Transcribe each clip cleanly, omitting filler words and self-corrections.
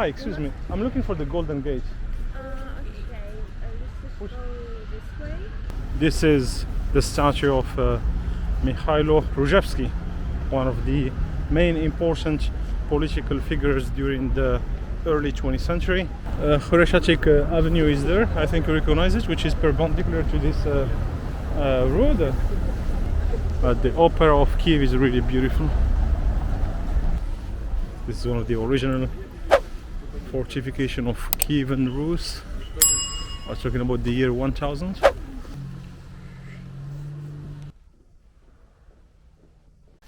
excuse me. I'm looking for the Golden Gate. Let's just go this way. This is the statue of Mikhailo Rujevski, one of the main important political figures during the early 20th century. Khoreshchik Avenue is there. I think you recognize it, which is perpendicular to this road. The Opera of Kiev is really beautiful. This is one of the original fortification of Kievan Rus. I was talking about the year 1000.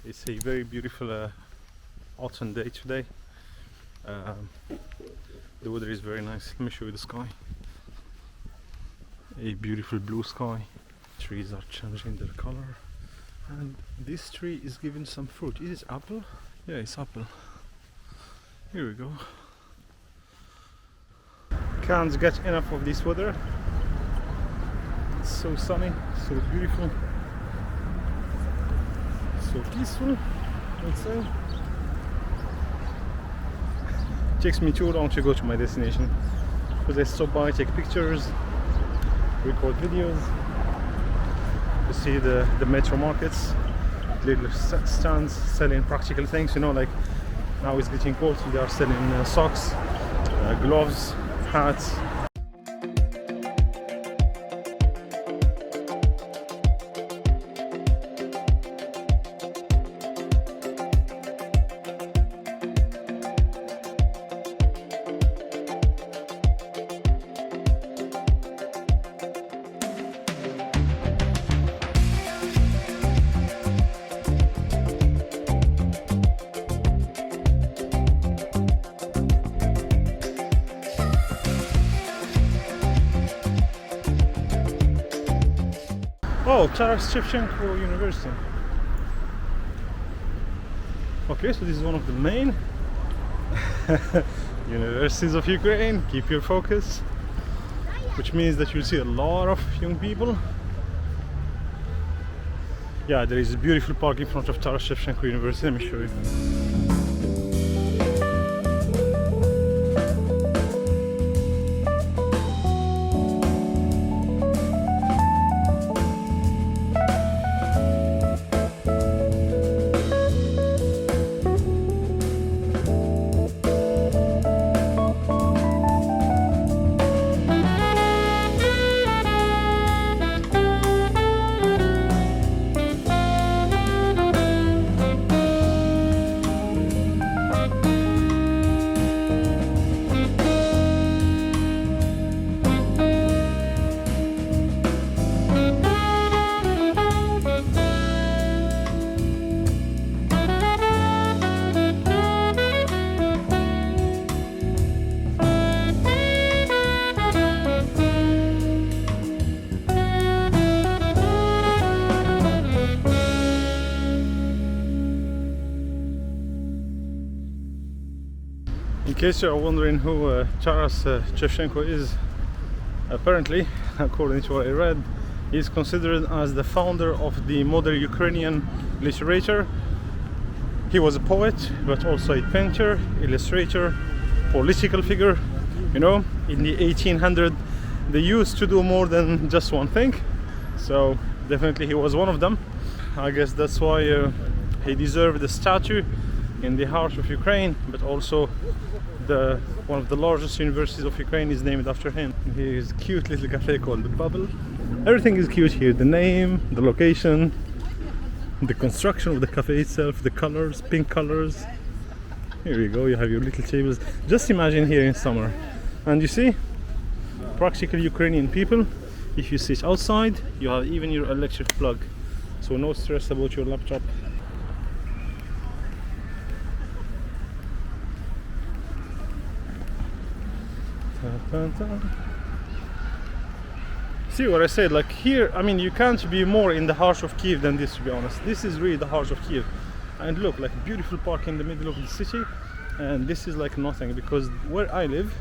It's a very beautiful autumn day today. The weather is very nice. Let me show you the sky. A beautiful blue sky. Trees are changing their color. And this tree is giving some fruit. Is it apple? Yeah, it's apple. Here we go. Can't get enough of this weather. It's so sunny, so beautiful, so peaceful, I'd say. It takes me too long to go to my destination because I stop by, take pictures, record videos. You see the metro markets, little stands selling practical things, you know, like now it's getting cold, so they are selling socks, gloves, hats. Oh, Taras Shevchenko University. Okay, so this is one of the main universities of Ukraine. Keep your focus, which means that you'll see a lot of young people. Yeah, there is a beautiful park in front of Taras Shevchenko University. Let me show you. In case you are wondering who Taras Shevchenko is, apparently, according to what I read, he is considered as the founder of the modern Ukrainian literature. He was a poet, but also a painter, illustrator, political figure. You know, in the 1800s, they used to do more than just one thing. So definitely he was one of them. I guess that's why he deserved the statue in the heart of Ukraine, but also one of the largest universities of Ukraine is named after him. Here's a cute little cafe called The Bubble. Everything is cute here. The name, the location, the construction of the cafe itself, the colors, pink colors. Here you go, you have your little tables. Just imagine here in summer. And you see, practical Ukrainian people. If you sit outside, you have even your electric plug. So no stress about your laptop. See what I said, like here, I mean, you can't be more in the heart of Kiev than this, to be honest. This is really the heart of Kiev. And look, like a beautiful park in the middle of the city, and this is like nothing, because where I live,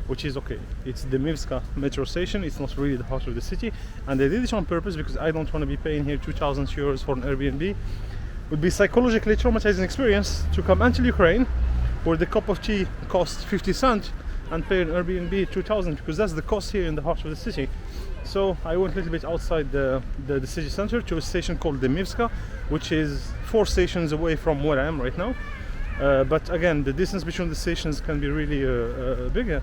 which is okay, it's the Mivska metro station, it's not really the heart of the city, and they did it on purpose because I don't want to be paying here 2,000 euros for an Airbnb. It would be psychologically traumatizing experience to come until Ukraine, where the cup of tea costs 50 cents and pay an Airbnb 2,000, because that's the cost here in the heart of the city. So I went a little bit outside the city center to a station called Demivska, which is 4 stations away from where I am right now. But again, the distance between the stations can be really big.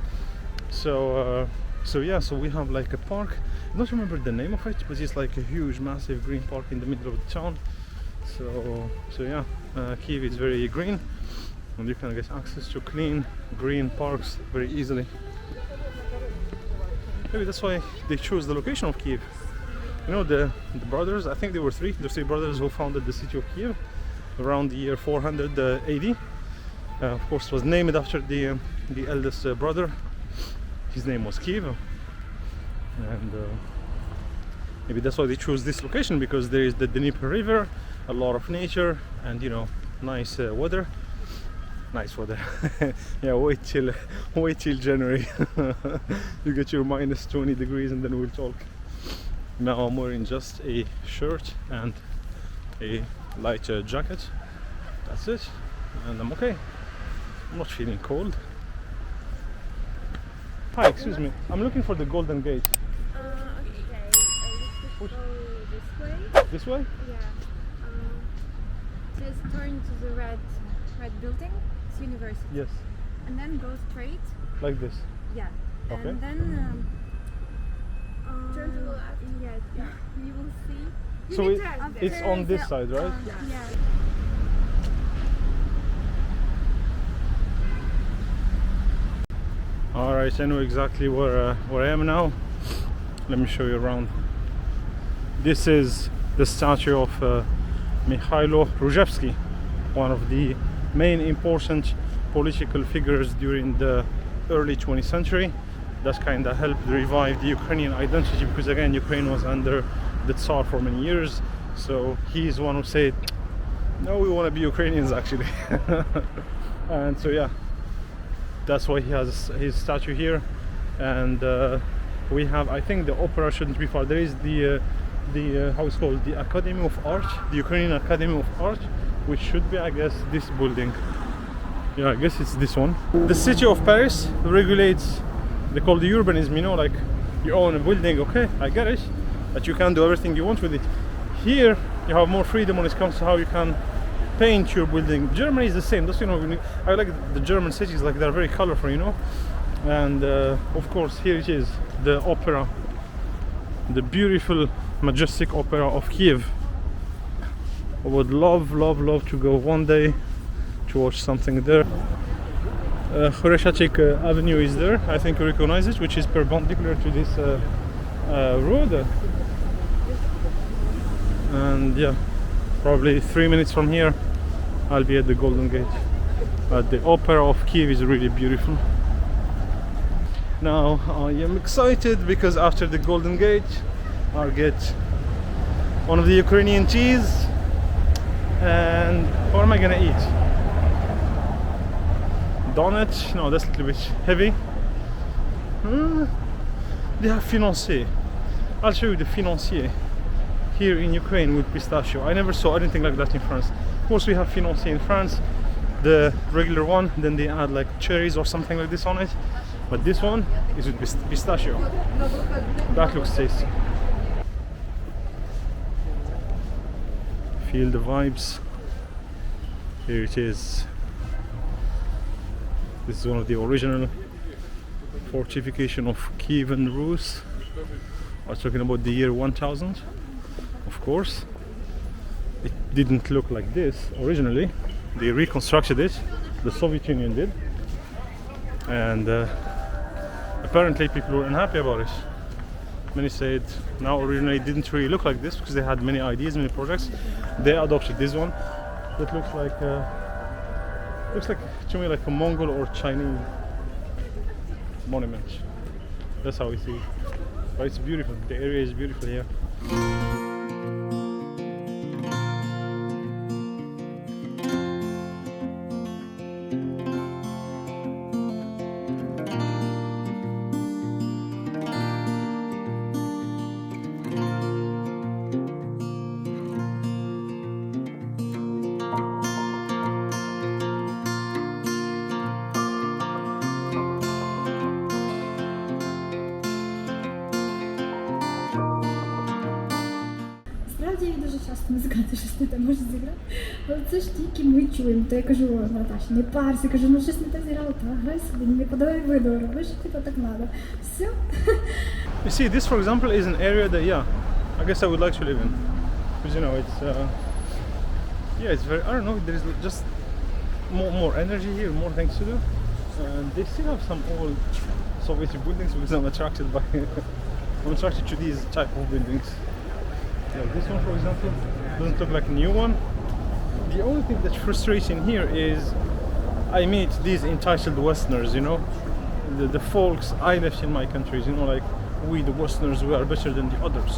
So yeah, so we have like a park. I don't remember the name of it, but it's like a huge, massive green park in the middle of the town. So yeah, Kyiv is very green, and you can get access to clean, green parks very easily. Maybe that's why they chose the location of Kyiv. You know, the brothers, I think there were the three brothers who founded the city of Kyiv around the year 400 AD. Of course, it was named after the eldest brother. His name was Kiev, and maybe that's why they chose this location, because there is the Dnieper River, a lot of nature, and you know, nice weather. Nice weather. Yeah, wait till January. You get your minus 20 degrees, and then we'll talk. Now I'm wearing just a shirt and a light jacket. That's it, and I'm okay. I'm not feeling cold. Hi, excuse me. I'm looking for the Golden Gate. Okay. Go this way. This way? Yeah. Just turn to the red building. It's university. Yes. And then go straight. Like this. Yeah. Okay. And then turn to the left. Yeah. You will see. So it's on this side, right? Yeah. Alright, I know exactly where I am now. Let me show you around. This is the statue of Mikhailov Rujevski, one of the main important political figures during the early 20th century. That kind of helped revive the Ukrainian identity, because again, Ukraine was under the Tsar for many years. So he's one who said, no, we want to be Ukrainians actually. And so yeah, that's why he has his statue here. And we have, I think the opera shouldn't be far. There is the how it's called, the Academy of Art, the Ukrainian Academy of Art, which should be, I guess, this building. Yeah, I guess it's this one. The city of Paris regulates, they call the urbanism, you know, like you own a building, okay, I get it, but you can't do everything you want with it. Here you have more freedom when it comes to how you can paint your building. Germany is the same. That's, you know, I like the German cities, like they're very colorful, you know. And of course, here it is, the opera, the beautiful, majestic opera of Kiev. I would love to go one day to watch something there. Rujevski Avenue is there. I think you recognize it, which is perpendicular to this road. And yeah, probably 3 minutes from here I'll be at the Golden Gate. The opera of Kiev is really beautiful. Now I am excited because after the Golden Gate I'll get one of the Ukrainian cheese. And what am I gonna eat? Donut? No, that's a little bit heavy. They have financier. I'll show you the financier here in Ukraine with pistachio. I never saw anything like that in France. Of course, we have financier in France, the regular one, then they add like cherries or something like this on it. But this one is with pistachio. That looks tasty. Feel the vibes. Here it is. This is one of the original fortification of Kiev and Rus. I was talking about the year 1000. Of course, it didn't look like this originally. They reconstructed it. The Soviet Union did, and apparently people were unhappy about it. Many said now originally it didn't really look like this because they had many ideas, many projects. They adopted this one. That looks like to me like a Mongol or Chinese monument. That's how we see it. But it's beautiful. The area is beautiful here. сказати, що ти там можеш зіграти. Але це ж тільки ми чуємо. То я кажу, Наташі, не парся, кажу, ну щось не так зіграла, та грай собі, не подай виду, робиш, типу так надо. Все. You see, this for example is an area that, yeah, I guess I would like to live in. Because, you know, it's, yeah, it's very, I don't know, there is just more energy here, more things to do. And they still have some old Soviet buildings because I'm attracted by, I'm attracted to these type of buildings. Yeah, this one, for example, doesn't look like a new one. The only thing that's frustrating here is I meet these entitled Westerners, you know, the folks I left in my countries, you know, like we the Westerners, we are better than the others,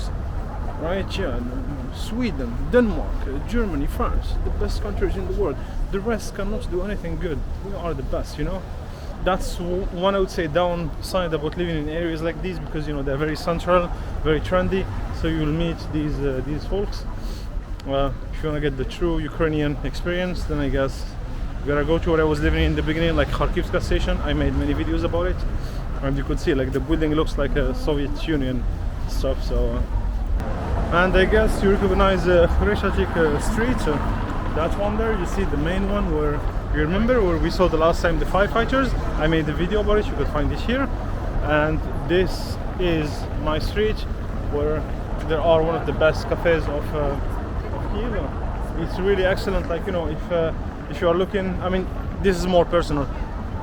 right? Yeah, Sweden, Denmark, Germany, France, the best countries in the world. The rest cannot do anything good. We are the best, you know. That's one, I would say, downside about living in areas like these, because you know they're very central, very trendy. So you'll meet these folks. If you want to get the true Ukrainian experience, then I guess you gotta go to where I was living in the beginning, like Kharkivska station. I made many videos about it, and you could see like the building looks like a Soviet Union stuff. So, and I guess you recognize Rujevski street. That one there, you see the main one where you remember where we saw the last time the firefighters. I made a video about it. You could find it here, and this is my street where there are one of the best cafes of Kyiv. It's really excellent. Like, you know, if you are looking, I mean, this is more personal.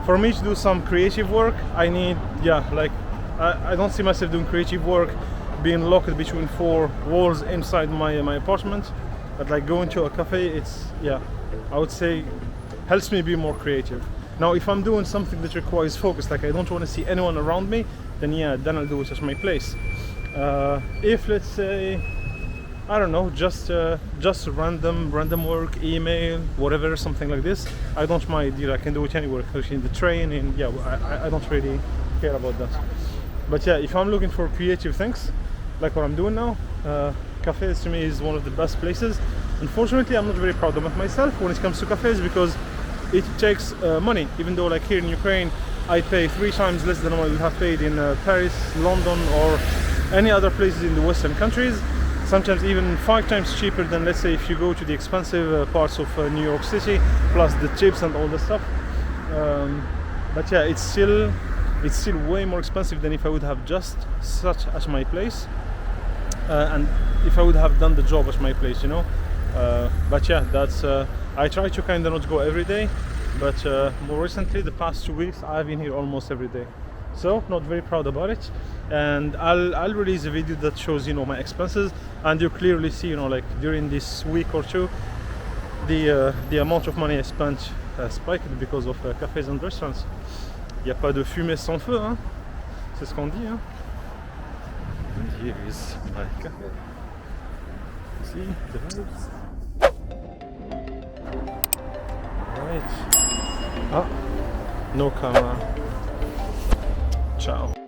For me to do some creative work, I need, yeah, like I don't see myself doing creative work being locked between four walls inside my apartment. But like going to a cafe, it's, yeah, I would say helps me be more creative. Now if I'm doing something that requires focus, like I don't want to see anyone around me, then yeah, then I'll do it at my place. If let's say, I don't know, just random work, email, whatever, something like this, I don't mind. I can do it anywhere, especially in the train, and yeah, I don't really care about that. But yeah, if I'm looking for creative things, like what I'm doing now, cafes to me is one of the best places. Unfortunately, I'm not very proud of myself when it comes to cafes because it takes money. Even though, like here in Ukraine, I pay 3 times less than I would have paid in Paris, London, or any other places in the Western countries. Sometimes even 5 times cheaper than, let's say, if you go to the expensive parts of New York City, plus the tips and all the stuff. But yeah, it's still way more expensive than if I would have just sat at my place. And if I would have done the job at my place, you know. But yeah, that's I try to kind of not go every day, but more recently, the past 2 weeks, I've been here almost every day. So not very proud about it, and I'll release a video that shows, you know, my expenses, and you clearly see, you know, like during this week or two, the amount of money I spent spiked because of cafes and restaurants. Il n'y a pas de fumée sans feu, hein. C'est ce qu'on dit, hein. Here is my cafe. See the vibes. Right. Ah, no camera. Ciao.